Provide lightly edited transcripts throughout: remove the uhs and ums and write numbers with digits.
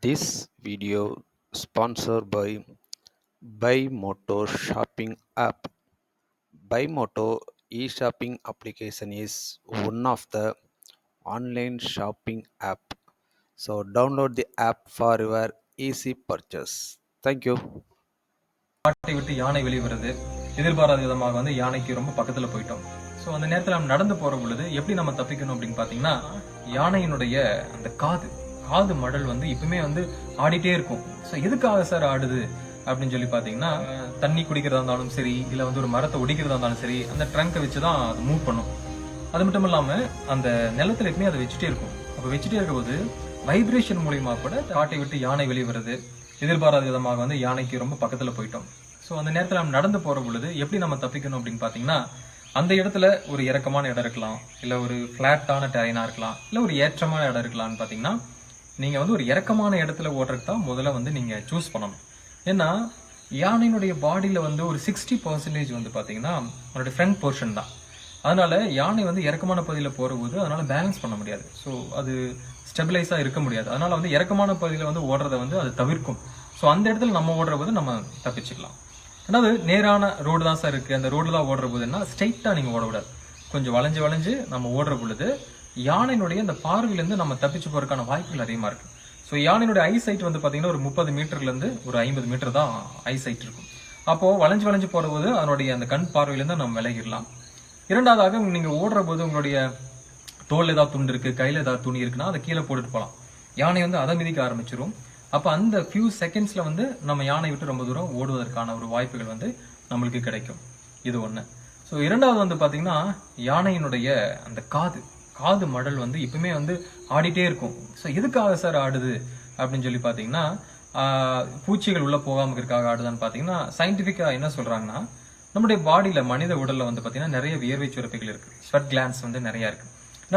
This video sponsored by Buymoto shopping app. Buymoto e-shopping application is one of the online shopping app. So download the app for your easy purchase. Thank you. காட்டை விட்டு யானை வெளிவருது. எதிர்பாராத விதமாக யானைக்கு ரொம்ப பக்கத்துல போயிட்டோம். சோ அந்த நேரத்துல நம்ம நடந்து போற பொழுது எப்படி நம்ம தப்பிக்கணும் அப்படின்னு பாத்தீங்கன்னா, யானையினுடைய அந்த காது மடல் இப்பவுமே ஆடிட்டே இருக்கும். சோ எதுக்காக சார் ஆடுது அப்படின்னு சொல்லி பாத்தீங்கன்னா, தண்ணி குடிக்கிறதா இருந்தாலும் சரி, இல்ல ஒரு மரத்தை ஒடிக்கிறதா இருந்தாலும் சரி, அந்த ட்ரங்கை வச்சுதான் அது மூவ் பண்ணும். அது மட்டும் இல்லாம அந்த நிலத்துல எப்பவுமே அதை வச்சுட்டே இருக்கும். அப்ப வச்சுட்டே இருக்கும்போது வைப்ரேஷன் மூலியமா கூட காட்டை விட்டு யானை வெளிவருது. எதிர்பாராத விதமாக யானைக்கு ரொம்ப பக்கத்துல போயிட்டோம். சோ அந்த நேரத்துல நம்ம நடந்து போற பொழுது எப்படி நம்ம தப்பிக்கணும் அப்படின்னு பாத்தீங்கன்னா, அந்த இடத்துல ஒரு இறக்கமான இடம் இருக்கலாம், இல்ல ஒரு பிளாட்டான டெரைனா இருக்கலாம், இல்ல ஒரு ஏற்றமான இடம் இருக்கலாம்னு பாத்தீங்கன்னா, நீங்க ஒரு இறக்கமான இடத்துல ஓடுறதுக்கு தான் முதல்ல நீங்க சூஸ் பண்ணணும். ஏன்னா யானையினுடைய பாடியில ஒரு 60% பாத்தீங்கன்னா அவனுடைய ஃப்ரண்ட் போர்ஷன் தான். அதனால யானை இறக்கமான பகுதியில போற போது அதனால பேலன்ஸ் பண்ண முடியாது. சோ அது ஸ்டெபிலைஸா இருக்க முடியாது. அதனால இறக்கமான பகுதியில ஓடுறதை அது தவிர்க்கும். சோ அந்த இடத்துல நம்ம ஓடுற போது நம்ம தப்பிச்சுக்கலாம். அதாவது நேரான ரோடு தான் சார் இருக்கு, அந்த ரோடு தான் ஓடுற போதுன்னா ஸ்ட்ரைட்டா நீங்க ஓடக்கூடாது. கொஞ்சம் வளைஞ்சு வளைஞ்சு நம்ம ஓடுற பொழுது யானையினுடைய அந்த பார்வையிலிருந்து நம்ம தப்பிச்சு போறதுக்கான வாய்ப்புகள் அதிகமா இருக்கு. சோ யானையினுடைய ஐ சைட் பாத்தீங்கன்னா ஒரு 30 மீட்டர்ல இருந்து ஒரு 50 மீட்டர் தான் ஐ சைட் இருக்கும். அப்போ வளைஞ்சு வளைஞ்சு போற போது அதனுடைய அந்த கண் பார்வையிலிருந்து நம்ம விலகிடலாம். இரண்டாவதாக நீங்க ஓடுற போது உங்களுடைய தோல் ஏதாவது துண்டு இருக்கு, கையில ஏதாவது துணி இருக்குன்னா அதை கீழே போட்டுட்டு போகலாம். யானை அதை மிதிக்க ஆரம்பிச்சிடும். அப்ப அந்த ஃபியூ செகண்ட்ஸ்ல நம்ம யானை விட்டு ரொம்ப தூரம் ஓடுவதற்கான ஒரு வாய்ப்புகள் நம்மளுக்கு கிடைக்கும். இது ஒண்ணு. சோ இரண்டாவது பாத்தீங்கன்னா, யானையினுடைய அந்த காது மடல் இப்பவுமே ஆடிட்டே இருக்கும். சோ எதுக்காக சார் ஆடுது அப்படின்னு சொல்லி பாத்தீங்கன்னா, பூச்சிகள் உள்ள போகாம இருக்கிறதுக்காக ஆடுதான்னு பாத்தீங்கன்னா, சயின்டிபிக்கா என்ன சொல்றாங்கன்னா, நம்முடைய பாடியில மனித உடல்ல பாத்தீங்கன்னா நிறைய வியர்வை சுரப்பிகள் இருக்கு, ஸ்வெட் கிளான்ஸ் நிறைய இருக்கு.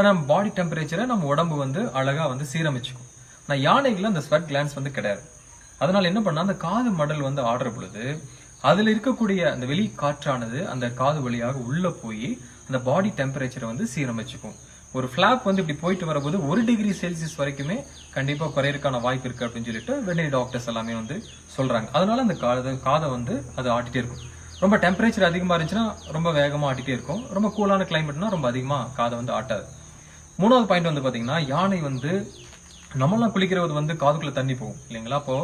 நம்ம பாடி டெம்பரேச்சரை நம்ம உடம்பு அழகா சீரமைச்சுக்கும். ஆனா யானைகள் அந்த ஸ்வெட் கிளான்ஸ் கிடையாது. அதனால என்ன பண்ணா, அந்த காது மடல் ஆடுற பொழுது அதுல இருக்கக்கூடிய அந்த வெளி காற்றானது அந்த காது வழியாக உள்ள போய் அந்த பாடி டெம்பரேச்சரை சீரமைச்சுக்கும். ஒரு பிளாப் இப்படி போயிட்டு வரபோது 1 டிகிரி செல்சியஸ் வரைக்குமே கண்டிப்பா குறையறதுக்கான வாய்ப்பு இருக்கு அப்படின்னு சொல்லிட்டு வெட்டரி டாக்டர்ஸ் எல்லாமே சொல்றாங்க. அதனால அந்த காதை அது ஆட்டிட்டே இருக்கும். ரொம்ப டெம்பரேச்சர் அதிகமா இருந்துச்சுன்னா ரொம்ப வேகமா ஆட்டிட்டே இருக்கும். ரொம்ப கூலான கிளைமேட்னா ரொம்ப அதிகமா காதை ஆட்டாது. மூணாவது பாயிண்ட் பாத்தீங்கன்னா, யானை நம்மளாம் குளிக்கிறது காதுக்குள்ள தண்ணி போகும் இல்லைங்களா? அப்போ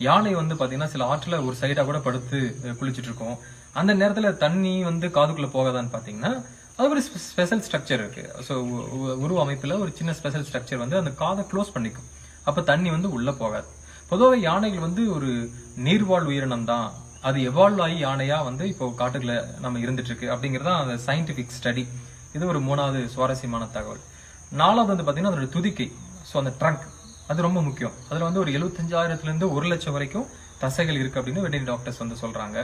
யானை பாத்தீங்கன்னா சில ஆற்றுல ஒரு சைடா கூட படுத்து குளிச்சுட்டு இருக்கும். அந்த நேரத்துல தண்ணி காதுக்குள்ள போகாதான்னு பாத்தீங்கன்னா, அது ஒரு ஸ்பெஷல் ஸ்ட்ரக்சர் இருக்கு. ஸோ உருவ அமைப்புல ஒரு சின்ன ஸ்பெஷல் ஸ்ட்ரக்சர் அந்த காதை க்ளோஸ் பண்ணிக்கும். அப்ப தண்ணி உள்ள போகாது. பொதுவாக யானைகள் ஒரு நீர்வாழ் உயிரினம் தான். அது எவால்வ் ஆகி யானையா இப்போ காட்டுக்குள்ள நம்ம இருந்துட்டு இருக்கு அப்படிங்கறத அந்த சயின்டிபிக் ஸ்டடி. இது ஒரு மூணாவது சுவாரஸ்யமான தகவல். நாலாவது பாத்தீங்கன்னா அதோட துதிக்கை. ஸோ அந்த ட்ரங்க் அது ரொம்ப முக்கியம். அதுல ஒரு 75,000 இருந்து 1 லட்சம் வரைக்கும் தசைகள் இருக்கு அப்படின்னு வெட்டரி டாக்டர்ஸ் சொல்றாங்க.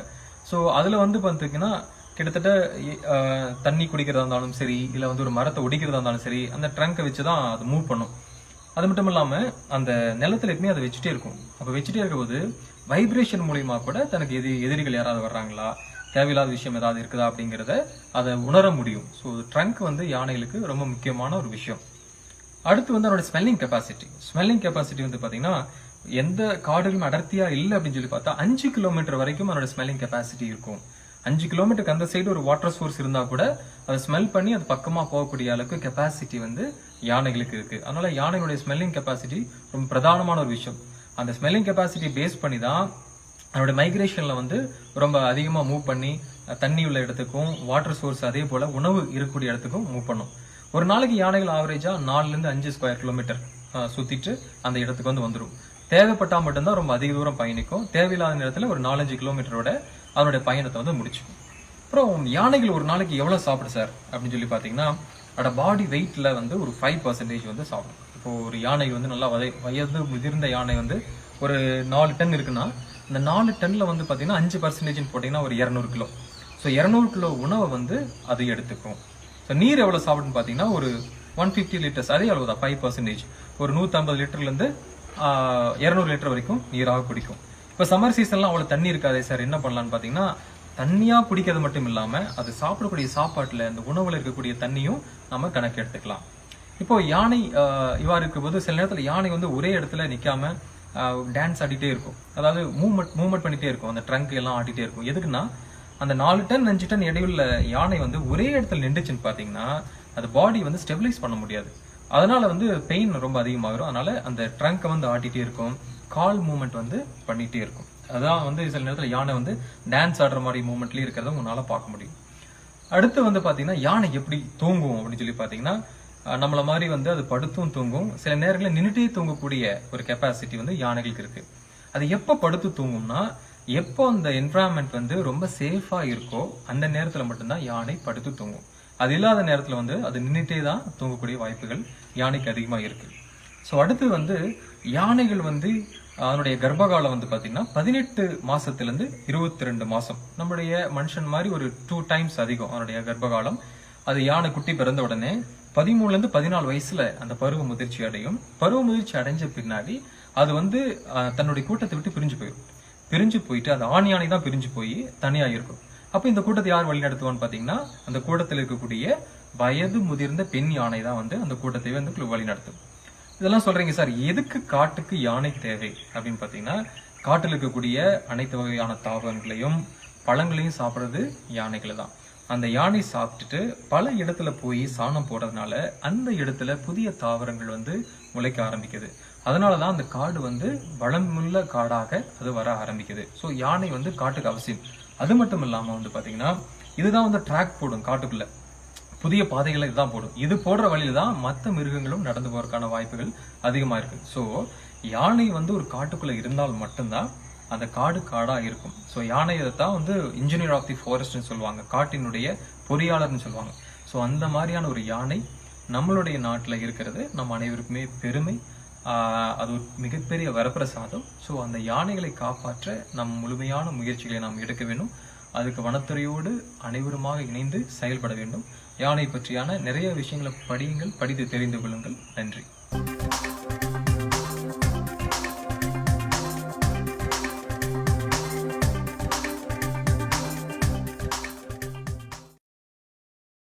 ஸோ அதுல பாத்தீங்கன்னா கிட்டத்தட்ட தண்ணி குடிக்கிறதா இருந்தாலும் சரி, இல்ல ஒரு மரத்தை ஒடிக்கிறதா இருந்தாலும் சரி, அந்த ட்ரங்கை வச்சுதான் அது மூவ் பண்ணும். அது மட்டும் இல்லாம அந்த நிலத்துல எப்பவுமே அதை வச்சுட்டே இருக்கும். அப்ப வச்சுட்டே இருக்கும்போது வைப்ரேஷன் மூலியமா கூட தனக்கு எதிரிகள் யாராவது வர்றாங்களா, தேவையில்லாத விஷயம் ஏதாவது இருக்குதா அப்படிங்கறத அதை உணர முடியும். ஸோ ட்ரங்க் யானைகளுக்கு ரொம்ப முக்கியமான ஒரு விஷயம். அடுத்து அதோட ஸ்மெல்லிங் கெப்பாசிட்டி பாத்தீங்கன்னா, எந்த காடுகளும் அடர்த்தியா இல்லை அப்படின்னு சொல்லி பார்த்தா 5 கிலோமீட்டர் வரைக்கும் அதோட ஸ்மெல்லிங் கெப்பாசிட்டி இருக்கும். 5 கிலோமீட்டருக்கு அந்த சைடு ஒரு வாட்டர் சோர்ஸ் இருந்தா கூட அதை ஸ்மெல் பண்ணி அது பக்கமா போகக்கூடிய அளவுக்கு கெப்பாசிட்டி யானைகளுக்கு இருக்கு. அதனால யானைகளுடைய ஸ்மெல்லிங் கெப்பாசிட்டி ரொம்ப பிரதானமான ஒரு விஷயம். அந்த ஸ்மெல்லிங் கெப்பாசிட்டி பேஸ் பண்ணி தான் அதோட மைக்ரேஷன்ல ரொம்ப அதிகமா மூவ் பண்ணி தண்ணி உள்ள இடத்துக்கும், வாட்டர் சோர்ஸ் அதே போல உணவு இருக்கக்கூடிய இடத்துக்கும் மூவ் பண்ணும். ஒரு நாளைக்கு யானைகள் ஆவரேஜா 4 இருந்து 5 ஸ்கொயர் கிலோமீட்டர் சுத்திட்டு அந்த இடத்துக்கு வந்துடும். தேவைப்பட்டா மட்டும்தான் ரொம்ப அதிக தூரம் பயணிக்கும். தேவையில்லாத நேரத்துல ஒரு 4-5 கிலோமீட்டரோட அதனுடைய பயணத்தை முடிச்சுக்கும். அப்புறம் யானைகள் ஒரு நாளைக்கு எவ்வளவு சாப்பிடு சார் அப்படின்னு சொல்லி பாத்தீங்கன்னா, அதோட பாடி வெயிட்ல ஒரு 5% சாப்பிடும். இப்போ ஒரு யானை நல்லா வயது முதிர்ந்த யானை ஒரு 4 டன் இருக்குன்னா, இந்த 4 டன்ல பாத்தீங்கன்னா 5% போட்டீங்கன்னா ஒரு 200 கிலோ. ஸோ 200 கிலோ உணவை அது எடுத்துக்கும். ஸோ நீர் எவ்வளவு சாப்பிடுன்னு பாத்தீங்கன்னா ஒரு 150 லிட்டர்ஸ், அதே அளவு தான் 5%. ஒரு 150 லிட்டர்ல இருந்து 200 லிட்டர் வரைக்கும் நீராக குடிக்கும். இப்ப சம்மர் சீசன்லாம் அவ்வளவு தண்ணி இருக்காதே சார், என்ன பண்ணலாம்னு பாத்தீங்கன்னா, தண்ணியா குடிக்கிறது மட்டும் இல்லாம அது சாப்பிடக்கூடிய சாப்பாட்டுல இந்த உணவுல இருக்கக்கூடிய தண்ணியும் நம்ம கணக்கு எடுத்துக்கலாம். இப்போ யானை இவ்வாறு இருக்கும்போது சில நேரத்துல யானை ஒரே இடத்துல நிக்காம டான்ஸ் ஆடிட்டே இருக்கும். அதாவது மூவ்மெண்ட் பண்ணிட்டே இருக்கும். அந்த ட்ரங்க் எல்லாம் ஆடிட்டே இருக்கும். எதுக்குன்னா அந்த 4 டன் 5 டன் எடையுள்ள யானை வந்து ஒரே இடத்துல நின்றுச்சுன்னு பாத்தீங்கன்னா அது பாடி வந்து ஸ்டெபிலைஸ் பண்ண முடியாது. அதனால வந்து பெயின் ரொம்ப அதிகமாகிடும். அதனால அந்த ட்ரங்க் வந்து ஆட்டிட்டே இருக்கும், கால் மூவ்மெண்ட் வந்து பண்ணிட்டே இருக்கும். அதான் வந்து சில நேரத்துல யானை வந்து டான்ஸ் ஆடுற மாதிரி மூவ்மெண்ட்லயே இருக்கிறத உங்களால பார்க்க முடியும். அடுத்து வந்து பாத்தீங்கன்னா யானை எப்படி தூங்கும் அப்படின்னு சொல்லி பாத்தீங்கன்னா நம்மள மாதிரி வந்து அது படுத்தும் தூங்கும். சில நேரங்களில் நின்றுட்டே தூங்கக்கூடிய ஒரு கெப்பாசிட்டி வந்து யானைகளுக்கு இருக்கு. அது எப்ப படுத்து தூங்கும்னா எப்போ அந்த என்விரான்மெண்ட் வந்து ரொம்ப சேஃபா இருக்கோ அந்த நேரத்துல மட்டும்தான் யானை படுத்து தூங்கும். அது இல்லாத நேரத்துல வந்து அது நின்றுட்டே தான் தூங்கக்கூடிய வாய்ப்புகள் யானைக்கு அதிகமா இருக்கு. ஸோ அடுத்து வந்து யானைகள் வந்து அதனுடைய கர்ப்பகாலம் வந்து பாத்தீங்கன்னா 18 மாசத்துல இருந்து 22 மாசம். நம்முடைய மனுஷன் மாதிரி ஒரு 2 டைம்ஸ் அதிகம் அதனுடைய கர்ப்பகாலம். அது யானை குட்டி பிறந்த உடனே 13ல இருந்து 14 வயசுல அந்த பருவ முதிர்ச்சி அடையும். பருவ முதிர்ச்சி அடைஞ்ச பின்னாடி அது வந்து தன்னுடைய கூட்டத்தை விட்டு பிரிஞ்சு போயிடும். பிரிஞ்சு போயிட்டு அது ஆண் யானை தான் பிரிஞ்சு போய் தனியா இருக்கும். அப்ப இந்த கூட்டத்தை யார் வழி நடத்துவான்னு பாத்தீங்கன்னா அந்த கூட்டத்தில் இருக்கக்கூடிய வயது முதிர்ந்த பெண் யானை தான் வந்து அந்த கூட்டத்தை வந்து வழி நடத்தும். இதெல்லாம் சொல்றீங்க சார், எதுக்கு காட்டுக்கு யானை தேவை அப்படின்னு பாத்தீங்கன்னா காட்டில் இருக்கக்கூடிய அனைத்து வகையான தாவரங்களையும் பழங்களையும் சாப்பிடுறது யானைகளை தான். அந்த யானை சாப்பிட்டுட்டு பல இடத்துல போய் சாணம் போடுறதுனால அந்த இடத்துல புதிய தாவரங்கள் வந்து முளைக்க ஆரம்பிக்குது. அதனாலதான் அந்த காடு வந்து வளமுள்ள காடாக அது வர ஆரம்பிக்குது. ஸோ யானை வந்து காட்டுக்கு அவசியம். அது மட்டும் இல்லாம வந்து பாத்தீங்கன்னா இதுதான் வந்து ட்ராக் போடும் காட்டுக்குள்ள, புதிய பாதைகளை இதுதான் போடும். இது போடுற வழியில தான் மற்ற மிருகங்களும் நடந்து போறதுக்கான வாய்ப்புகள் அதிகமா இருக்கு. ஸோ யானை வந்து ஒரு காட்டுக்குள்ள இருந்தால் மட்டும்தான் அந்த காடு காடா இருக்கும். ஸோ யானையை தான் வந்து இன்ஜினியர் ஆஃப் தி ஃபாரஸ்ட்னு சொல்லுவாங்க, காட்டினுடைய பொறியாளர்னு சொல்லுவாங்க. ஸோ அந்த மாதிரியான ஒரு யானை நம்மளுடைய நாட்டில் இருக்கிறது நம்ம அனைவருக்குமே பெருமை. அது ஒரு மிகப்பெரிய வரப்பிரசாதம். ஸோ அந்த யானைகளை காப்பாற்ற நம் முழுமையான முயற்சிகளை நாம் எடுக்க வேண்டும். அதுக்கு வனத்துறையோடு அனைவருமாக இணைந்து செயல்பட வேண்டும். யானை பற்றியான நிறைய விஷயங்களை படியுங்கள், படித்து தெரிந்து கொள்ளுங்கள். நன்றி.